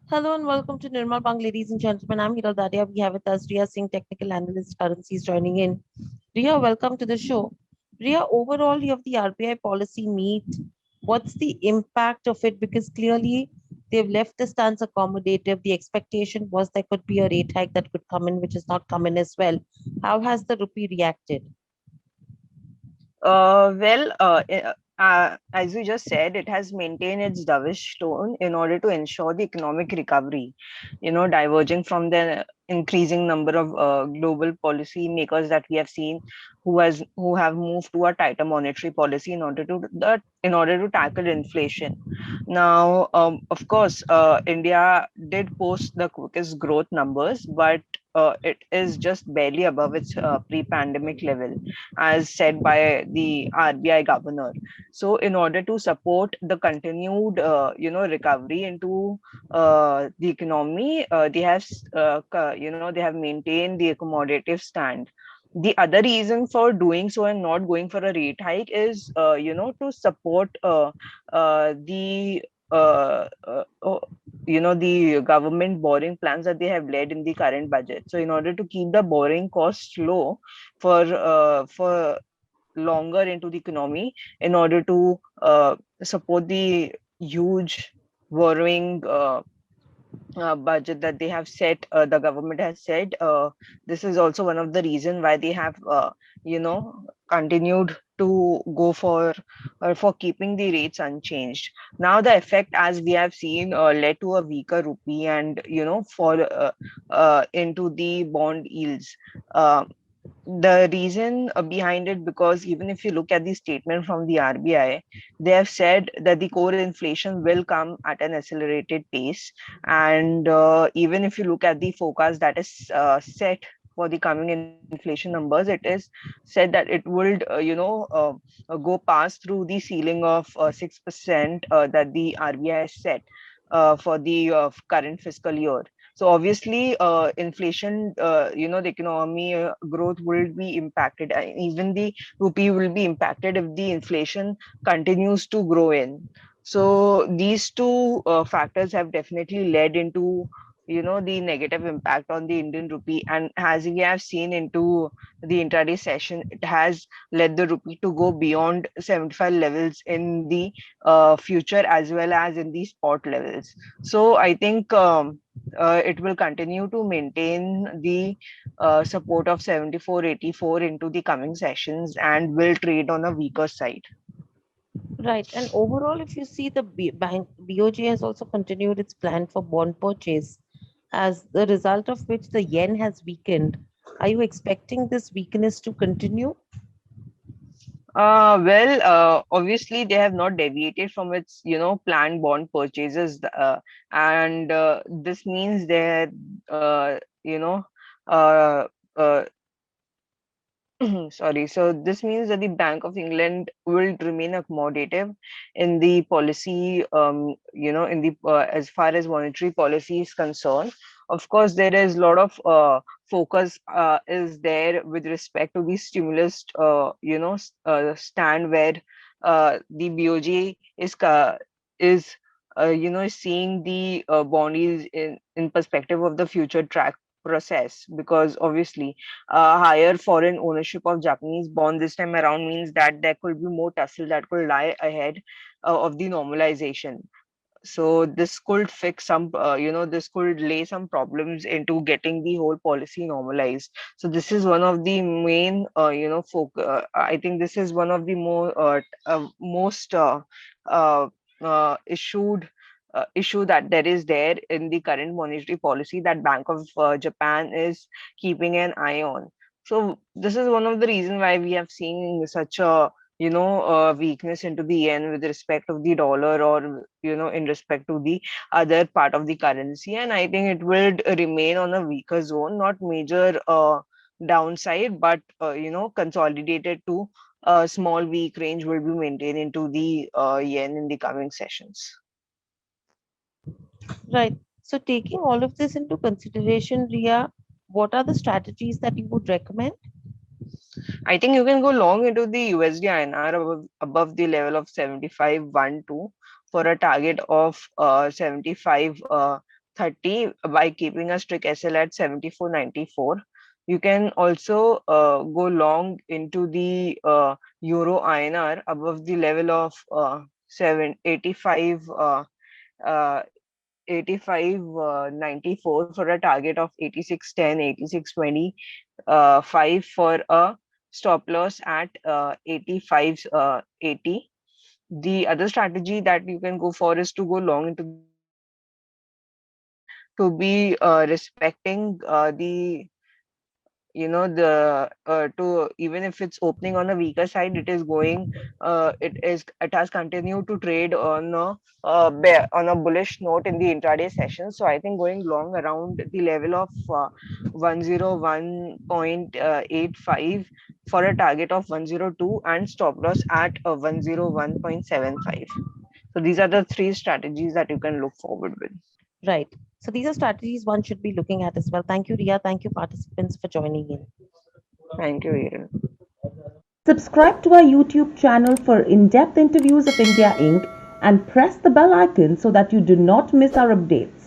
Hello and welcome to Nirmal Bang, ladies and gentlemen. I'm Hiral Dadia. We have with us Ria Singh, technical analyst, currencies joining in. Ria, welcome to the show. Ria, overall, you have the RBI policy meet. What's the impact of it? Because clearly they've left the stance accommodative. The expectation was there could be a rate hike that could come in, which has not come in as well. How has the rupee reacted? As you just said, it has maintained its dovish tone in order to ensure the economic recovery, diverging from the increasing number of global policy makers that we have seen who have moved to a tighter monetary policy in order to tackle inflation. Now, of course, India did post the quickest growth numbers, but it is just barely above its pre-pandemic level, as said by the RBI governor. So, in order to support the continued, recovery into the economy, they have maintained the accommodative stand. The other reason for doing so and not going for a rate hike is, to support the the government borrowing plans that they have led in the current budget. So in order to keep the borrowing costs low for longer into the economy, in order to support the huge borrowing budget that they have set, the government has said, this is also one of the reason why they have continued to go for keeping the rates unchanged. Now the effect, as we have seen, led to a weaker rupee and fall into the bond yields. The reason behind it, because even if you look at the statement from the RBI, they have said that the core inflation will come at an accelerated pace. And even if you look at the forecast that is set for the coming inflation numbers, it is said that it would, go past through the ceiling of 6% that the RBI has set for the current fiscal year. So obviously, inflation, the economy growth will be impacted. Even the rupee will be impacted if the inflation continues to grow in. So these two factors have definitely led into the negative impact on the Indian rupee. And as we have seen into the intraday session, it has led the rupee to go beyond 75 levels in the future as well as in the spot levels. So I think it will continue to maintain the support of 74.84 into the coming sessions and will trade on a weaker side. Right. And overall, if you see the bank, BOJ has also continued its plan for bond purchase, as the result of which the yen has weakened. Are you expecting this weakness to continue? Obviously they have not deviated from its, planned bond purchases, and this means that, you know, uh, uh, sorry. So this means that the Bank of England will remain accommodative in the policy, in the as far as monetary policy is concerned. Of course, there is a lot of focus is there with respect to the stimulus, stand where the BOJ is seeing the bond yields in perspective of the future track process, because obviously higher foreign ownership of Japanese bond this time around means that there could be more tussle that could lie ahead of the normalization. So this could fix some, this could lay some problems into getting the whole policy normalized. So this is one of the main, I think this is one of the most uh, issued issue that there is there in the current monetary policy that Bank of Japan is keeping an eye on. So this is one of the reasons why we have seen such a weakness into the yen with respect of the dollar, or in respect to the other part of the currency. And I think it will remain on a weaker zone, not major downside, but consolidated to a small weak range will be maintained into the yen in the coming sessions. Right. So, taking all of this into consideration, Ria, what are the strategies that you would recommend? I think you can go long into the USD INR above the level of 75.12 for a target of 75 30 by keeping a strict SL at 74.94. You can also go long into the Euro INR above the level of 785 uh, 85 94 for a target of 86.10, 86.20, 5 for a stop loss at 85 80. The other strategy that you can go for is to go long into the USD to be respecting the the to even if it's opening on a weaker side, it is going it has continued to trade on a on a bullish note in the intraday session. So I think going long around the level of 101.85 for a target of 102 and stop loss at 101.75. So these are the three strategies that you can look forward with. Right. So these are strategies one should be looking at as well. Thank you, Ria. Thank you, participants, for joining in. Thank you, Aaron. Subscribe to our YouTube channel for in depth interviews of India Inc. and press the bell icon so that you do not miss our updates.